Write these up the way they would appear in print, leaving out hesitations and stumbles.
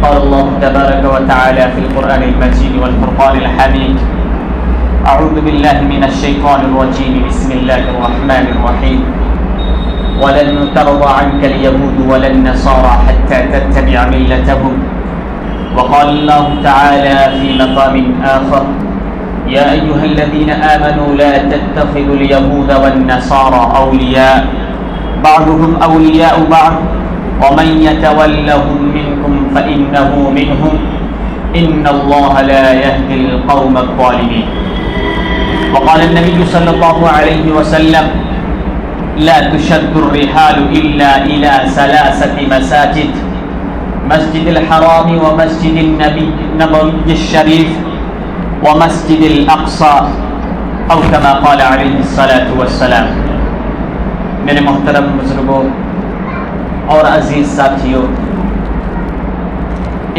قال الله تبارك وتعالى في القرآن المجيد والفرقان الحميد أعوذ بالله من الشيطان الرجيم بسم الله الرحمن الرحيم ولن ترضى عنك اليهود ولا النصارى حتى تتبع ملتهم وقال الله تعالى في مقام آخر يا أيها الذين آمنوا لا تتخذوا اليهود والنصارى أولياء بعضهم أولياء بعض ومن يتولهم منكم فإنه منهم إن الله لا يهدي القوم الظالمين وقال النبي صلى الله عليه وسلم لا تشد الرحال إلا إلى ثلاثة مساجد مسجد الحرام ومسجد النبوي الشريف ومسجد الأقصى أو كما قال عليه الصلاة والسلام. میرے محترم بزرگوں اور عزیز ساتھیوں،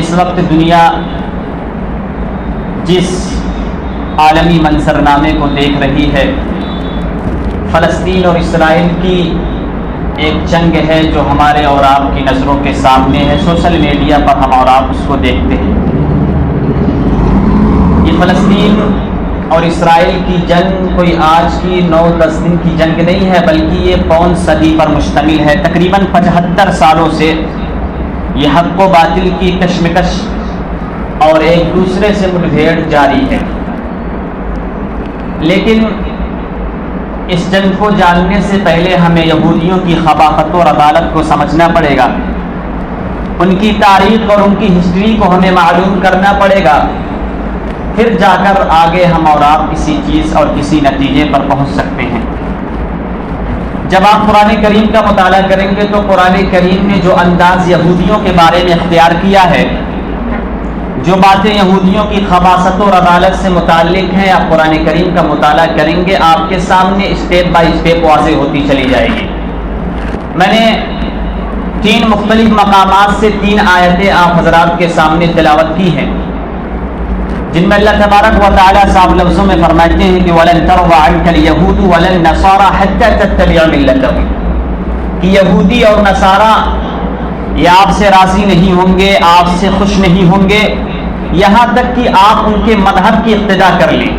اس وقت دنیا جس عالمی منظرنامے کو دیکھ رہی ہے، فلسطین اور اسرائیل کی ایک جنگ ہے جو ہمارے اور آپ کی نظروں کے سامنے ہے. سوشل میڈیا پر ہم اور آپ اس کو دیکھتے ہیں. یہ فلسطین اور اسرائیل کی جنگ کوئی آج کی 9-10 دن کی جنگ نہیں ہے، بلکہ یہ 5 صدی پر مشتمل ہے. تقریباً 75 سالوں سے یہ حق و باطل کی کشمکش اور ایک دوسرے سے مٹبھیڑ جاری ہے. لیکن اس جنگ کو جاننے سے پہلے ہمیں یہودیوں کی خباثت اور عدالت کو سمجھنا پڑے گا. ان کی تاریخ اور ان کی ہسٹری کو ہمیں معلوم کرنا پڑے گا. پھر جا کر آگے ہم اور آپ کسی چیز اور کسی نتیجے پر پہنچ سکتے ہیں. جب آپ قرآن کریم کا مطالعہ کریں گے تو قرآن کریم نے جو انداز یہودیوں کے بارے میں اختیار کیا ہے، جو باتیں یہودیوں کی خباثت اور عدالت سے متعلق ہیں، آپ قرآن کریم کا مطالعہ کریں گے، آپ کے سامنے اسٹیپ بائی اسٹیپ واضح ہوتی چلی جائے گی. میں نے 3 مختلف مقامات سے 3 آیتیں آپ حضرات کے سامنے تلاوت کی ہیں، جن میں اللہ تبارک و تعالیٰ صاحب لفظوں میں فرماتے ہیں کہ وَلَن تَرْضَىٰ عَنْكَ الْيَهُودُ وَلَا النَّصَارَىٰ حَتَّىٰ تَتَّبِعَ مِلَّتَهُمْ، کہ یہودی اور نصارہ یہ آپ سے راضی نہیں ہوں گے، آپ سے خوش نہیں ہوں گے، یہاں تک کہ آپ ان کے مذہب کی اقتدا کر لیں.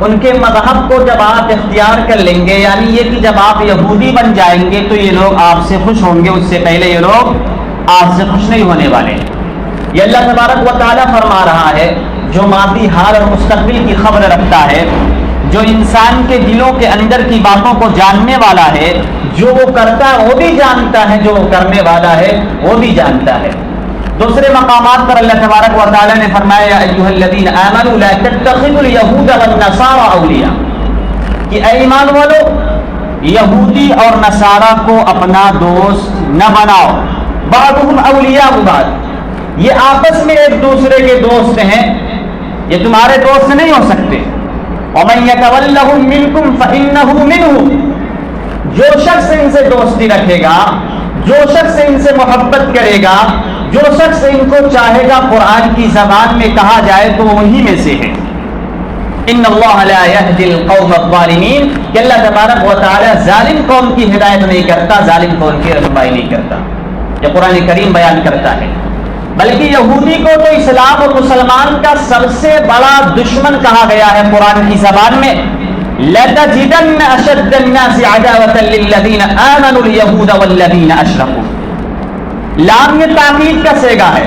ان کے مذہب کو جب آپ اختیار کر لیں گے، یعنی یہ کہ جب آپ یہودی بن جائیں گے تو یہ لوگ آپ سے خوش ہوں گے، اس سے پہلے یہ لوگ آپ سے خوش نہیں ہونے والے. یہ اللہ تبارک و تعالیٰ فرما رہا ہے، جو ماضی حال اور مستقبل کی خبر رکھتا ہے، جو انسان کے دلوں کے اندر کی باتوں کو جاننے والا ہے، جو وہ کرتا ہے وہ بھی جانتا ہے، جو وہ کرنے والا ہے وہ بھی جانتا ہے. دوسرے مقامات پر اللہ تبارک و تعالیٰ نے فرمایا یا ایھا الذین آمنوا لا تتخذوا اليهود والنصارى اولیاء، کہ اے ایمان والو یہودی اور نصارہ کو اپنا دوست نہ بناؤ. بعضهم اولیاء بعض، یہ آپس میں ایک دوسرے کے دوست ہیں، یہ تمہارے دوست نہیں ہو سکتے. وَمَن يَتَوَلَّهُم مِّنكُمْ فَإِنَّهُ مِنْهُمْ، جو شخص ان سے دوستی رکھے گا، جو شخص ان سے محبت کرے گا، جو شخص ان کو چاہے گا، قرآن کی زبان میں کہا جائے تو وہی میں سے ہے. ان اللہ لا يهدي القوم الظالمین، کہ اللہ تبارک و تعالی ظالم قوم کی ہدایت نہیں کرتا، ظالم قوم کی رہنمائی نہیں کرتا. یہ قرآن کریم بیان کرتا ہے. بلکہ یہودی کو تو اسلام اور مسلمان کا سب سے بڑا دشمن کہا گیا ہے قرآن کی زبان میں. لَتَجِدَنَّ أَشَدَّ النَّاسِ عَدَاوَةً لِلَّذِينَ آمَنُوا الْيَهُودَ وَالَّذِينَ أَشْرَكُوا. لام یہ تاکید کا صیغہ ہے،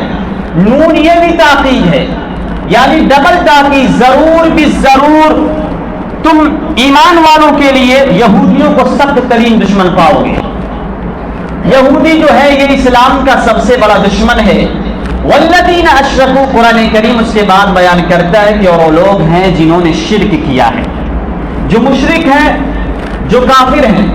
نون یہ بھی تاکید ہے، یعنی ڈبل تاکید. ضرور بھی ضرور تم ایمان والوں کے لیے یہودیوں کو سخت ترین دشمن پاؤ گے. یہودی جو ہے یہ اسلام کا سب سے بڑا دشمن ہے. والذین اشرکوا، قرآن کریم اس کے بعد بیان کرتا ہے کہ اور وہ لوگ ہیں جنہوں نے شرک کیا ہے، جو مشرک ہیں، جو کافر ہیں،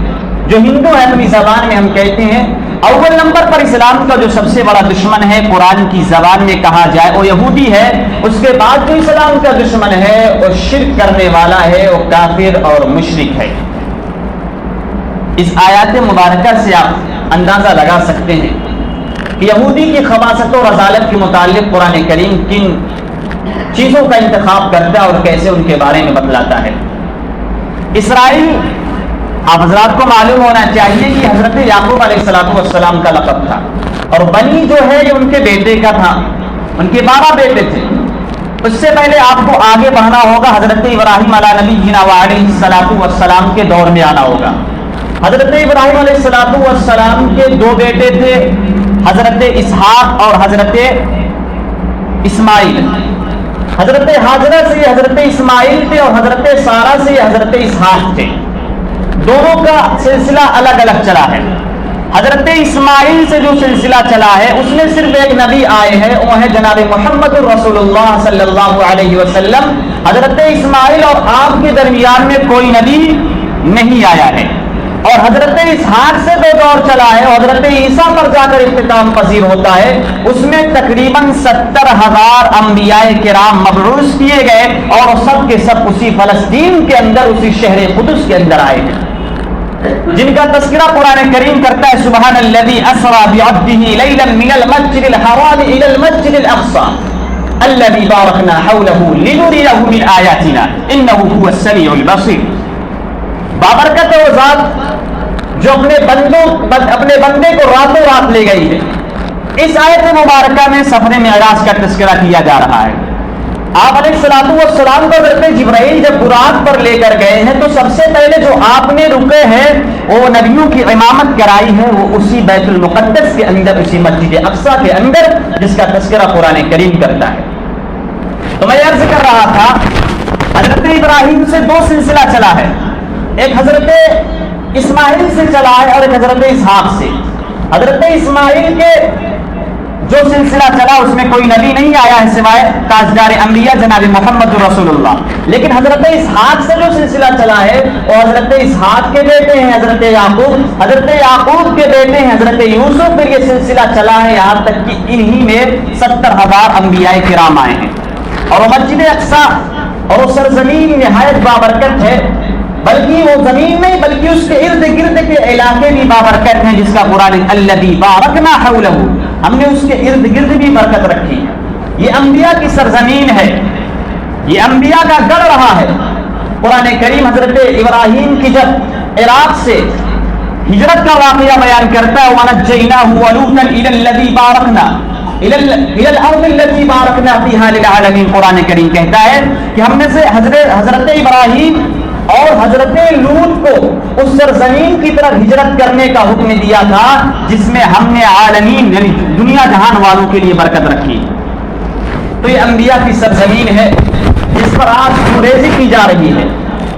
جو ہندو ہیں اپنی زبان میں ہم کہتے ہیں. اول نمبر پر اسلام کا جو سب سے بڑا دشمن ہے قرآن کی زبان میں کہا جائے وہ یہودی ہے. اس کے بعد جو اسلام کا دشمن ہے وہ شرک کرنے والا ہے، وہ کافر اور مشرک ہے. اس آیات مبارکہ سے آپ اندازہ لگا سکتے ہیں کہ یہودی کی خباثت اور رذالت کے متعلق قرآن کریم کن چیزوں کا انتخاب کرتا ہے اور کیسے ان کے بارے میں بتلاتا ہے. اسرائیل آپ حضرات کو معلوم ہونا چاہیے کہ حضرت یعقوب علیہ السلام کا لقب تھا، اور بنی جو ہے یہ ان کے بیٹے کا تھا. ان کے 12 بیٹے تھے. اس سے پہلے آپ کو آگے بڑھنا ہوگا، حضرت ابراہیم علیہ نبینا وعلیہ الصلوۃ والسلام کے دور میں آنا ہوگا. حضرت ابراہیم علیہ الصلوۃ والسلام کے 2 بیٹے تھے، حضرت اسحاق اور حضرت اسماعیل. حضرت ہاجرہ سے حضرت اسماعیل تھے اور حضرت سارہ سے حضرت اسحاق تھے. دونوں کا سلسلہ الگ الگ چلا ہے. حضرت اسماعیل سے جو سلسلہ چلا ہے اس میں صرف ایک نبی آئے ہیں، وہ ہے جناب محمد رسول اللہ صلی اللہ علیہ وسلم. حضرت اسماعیل اور آپ کے درمیان میں کوئی نبی نہیں آیا ہے. اور حضرت اسحاق سے 2 دور چلا ہے، حضرت عیسیٰ پر جا کر اختتام پذیر ہوتا ہے. اس میں تقریباً 70,000 انبیاء کرام مبعوث کیے گئے اور سب کے سب اسی فلسطین کے اندر، اسی شہر قدس کے اندر آئے ہیں، جن کا تذکرہ قرآن کریم کرتا ہے سبحان الذی اسری بعبدہ لیلا من المسجد الحرام الی المسجد الاقصی الذی بارکنا حولہ لنریہ من آیاتنا انہ هو السمیع البصیر. بابرکت ہے وہ ذات جو اپنے بندے کو راتوں رات لے گئی ہے. اس آیت مبارکہ میں سفر معراج کا تذکرہ کیا جا رہا ہے. آپ علیہ الصلوۃ والسلام کو حضرت جبرائیل جب براق پر لے کر گئے ہیں تو سب سے پہلے جو آپ نے رکے ہیں وہ نبیوں کی امامت کرائی ہے، وہ اسی بیت المقدس کے اندر، اسی مسجد اقصی کے اندر، جس کا تذکرہ قرآن کریم کرتا ہے. تو میں عرض کر رہا تھا حضرت ابراہیم سے 2 سلسلہ چلا ہے، ایک حضرت اسماعیل سے چلا ہے اور ایک حضرت اسحاق سے. حضرت اسماعیل کے جو سلسلہ چلا اس میں کوئی نبی نہیں آیا ہے سوائے تاجدار انبیاء جناب محمد رسول اللہ. لیکن حضرت اسحاق سے جو سلسلہ چلا ہے وہ حضرت اسحاق کے بیٹے ہیں حضرت یعقوب، حضرت یعقوب کے بیٹے ہیں حضرت یوسف. پھر یہ سلسلہ چلا ہے یہاں تک کہ انہی میں 70,000 انبیاء کرام آئے ہیں. اور وہ مسجد اقصی اور وہ سرزمین نہایت بابرکت ہے، بلکہ وہ زمین نہیں بلکہ اس کے ارد گرد کے علاقے بھی بابرکت ہیں، جس کا قرآن الذی بارکنا حولہ، ہم نے اس کے ارد گرد بھی برکت رکھی ہے. یہ انبیاء کی سرزمین ہے، یہ انبیاء کا گڑھ رہا ہے. قرآن کریم حضرت ابراہیم کی جب عراق سے ہجرت کا واقعہ بیان کرتا ہے وَنَجَّيْنَاهُ وَلُوطًا إِلَى الَّذِي بَارَكْنَا إِلَى الْأَرْضِ الَّتِي بَارَكْنَا فِيهَا لِلْعَالَمِينَ. قرآن کریم کہتا ہے کہ ہم نے سے حضرت ابراہیم اور حضرت لوط کو اس سرزمین کی طرف ہجرت کرنے کا حکم دیا تھا جس میں ہم نے عالمین یعنی دنیا جہان والوں کے لیے برکت رکھی. تو یہ انبیاء کی سرزمین ہے جس پر آج خونریزی کی جا رہی ہے،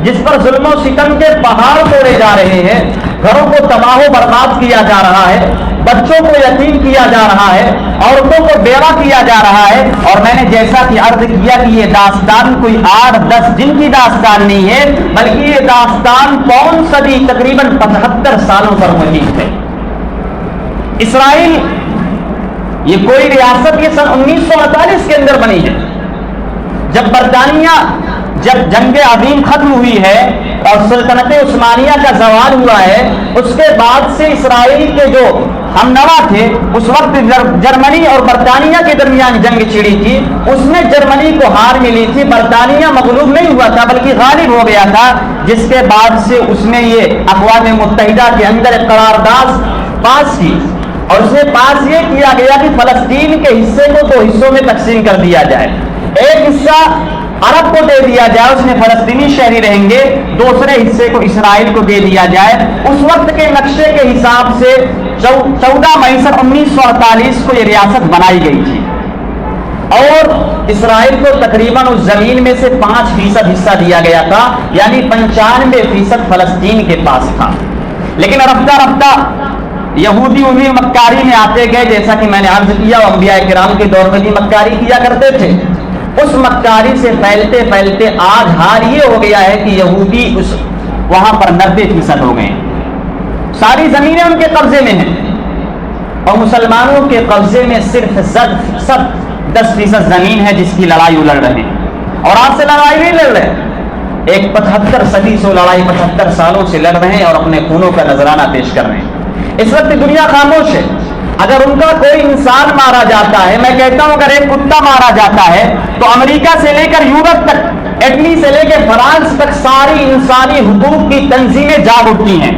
جس پر ظلم و ستم کے پہاڑ توڑے جا رہے ہیں، گھروں کو تباہ و برباد کیا جا رہا ہے، بچوں کو یتیم کیا جا رہا ہے، عورتوں کو بیوہ کیا جا رہا ہے. اور میں نے جیسا کہ عرض کیا کہ یہ داستان کوئی 8-10 دن کی داستان نہیں ہے، بلکہ یہ داستان پون صدی تقریباً 75 سالوں پر محیط ہے. اسرائیل یہ کوئی ریاست یہ سن 1948 کے اندر بنی ہے. جب برطانیہ جب جنگ عظیم ختم ہوئی ہے اور سلطنت عثمانیہ کا زوال ہوا ہے، اس کے بعد سے اسرائیل کے جو ہم نوا تھے اس وقت جرمنی اور برطانیہ کے درمیان جنگ چھڑی تھی. اس میں جرمنی کو ہار ملی تھی، برطانیہ مغلوب نہیں ہوا تھا بلکہ غالب ہو گیا تھا، جس کے بعد سے اس نے یہ اقوام متحدہ کے اندر ایک قرارداد پاس کی اور اس میں پاس یہ کیا گیا کہ فلسطین کے حصے کو 2 حصوں میں تقسیم کر دیا جائے. ایک حصہ عرب کو دے دیا جائے، اس میں فلسطینی شہری رہیں گے، دوسرے حصے کو اسرائیل کو دے دیا جائے. اس وقت کے نقشے کے حساب سے 14 مئی 1948 کو یہ ریاست بنائی گئی تھی اور اسرائیل کو تقریباً اس زمین میں سے 5% حصہ دیا گیا تھا، یعنی 95% فلسطین کے پاس تھا. لیکن رفتہ رفتہ یہودی انہیں مکاری میں آتے گئے، جیسا کہ میں نے عرض کیا انبیاء کرام کے دور میں بھی مکاری کیا کرتے تھے. اس مکاری سے پھیلتے پھیلتے آج حال یہ ہو گیا ہے کہ یہودی وہاں پر 90% ہو گئے. ساری زمینیں ان کے قبضے میں ہیں اور مسلمانوں کے قبضے میں صرف 10% زمین ہے جس کی لڑائی وہ لڑ رہے ہیں. اور آج سے لڑائی نہیں لڑ رہے، ایک 75 صدی سے لڑائی 75 سالوں سے لڑ رہے ہیں اور اپنے خونوں کا نذرانہ پیش کر رہے ہیں. اس وقت دنیا خاموش ہے. اگر ان کا کوئی انسان مارا جاتا ہے، میں کہتا ہوں اگر ایک کتا مارا جاتا ہے تو امریکہ سے لے کر یورپ تک، اٹلی سے لے کے فرانس تک ساری انسانی حقوق کی تنظیمیں جاگ اٹھتی ہیں.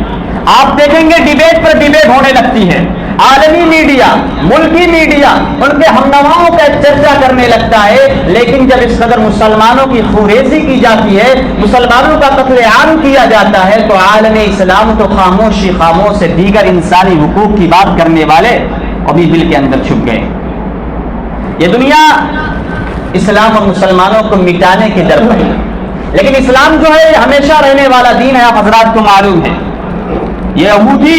آپ دیکھیں گے ڈیبیٹ پر ڈیبیٹ ہونے لگتی ہے. عالمی میڈیا، ملکی میڈیا ان کے ہمنواؤں کا چرچا کرنے لگتا ہے، لیکن جب اس قدر مسلمانوں کی خوریزی کی جاتی ہے، مسلمانوں کا قتل عام کیا جاتا ہے، تو عالم اسلام تو خاموش سے دیگر انسانی حقوق کی بات کرنے والے ابھی دل کے اندر چھپ گئے۔ یہ دنیا اسلام اور مسلمانوں کو مٹانے کے در پر ہے، لیکن اسلام جو ہے ہمیشہ رہنے والا دین ہے۔ آپ حضرات کو معلوم ہے یہ یہودی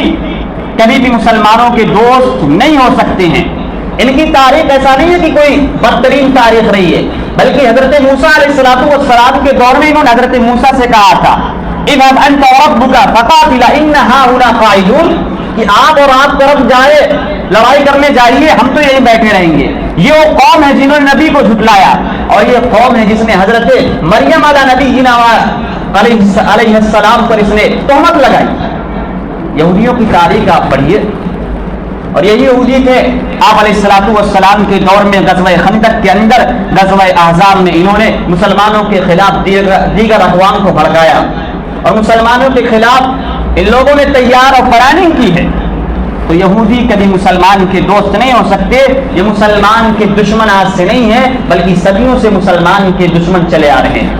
کبھی بھی مسلمانوں کے دوست نہیں ہو سکتے ہیں۔ ان کی تاریخ ایسا نہیں ہے کہ کوئی بدترین تاریخ رہی ہے، بلکہ حضرت موسیٰ علیہ السلام کے دور میں انہوں نے حضرت موسیٰ سے کہا تھا اذهب انت وربك فقاتلا ان هاهنا قاعدون، کہ آپ اور آپ طرف جائے لڑائی کرنے جائیے، ہم تو یہیں بیٹھے رہیں گے۔ یہ وہ قوم ہے جنہوں نے نبی کو جھٹلایا، اور یہ قوم ہے جس نے حضرت مریم علیہ نبینا علیہ السلام پر اس نے تہمت لگائی۔ یہودیوں کی تاریخ آپ پڑھیے، اور یہی یہودی تھے آپ علیہ السلام کے دور میں غزوہ خندق کے اندر، غزوہ احزاب میں انہوں نے مسلمانوں کے خلاف دیگر اقوام کو بھڑکایا، اور مسلمانوں کے خلاف ان لوگوں نے تیار اور پلاننگ کی ہے۔ تو یہودی کبھی مسلمان کے دوست نہیں ہو سکتے، یہ مسلمان کے دشمن آج سے نہیں ہے، بلکہ صدیوں سے مسلمان کے دشمن چلے آ رہے ہیں۔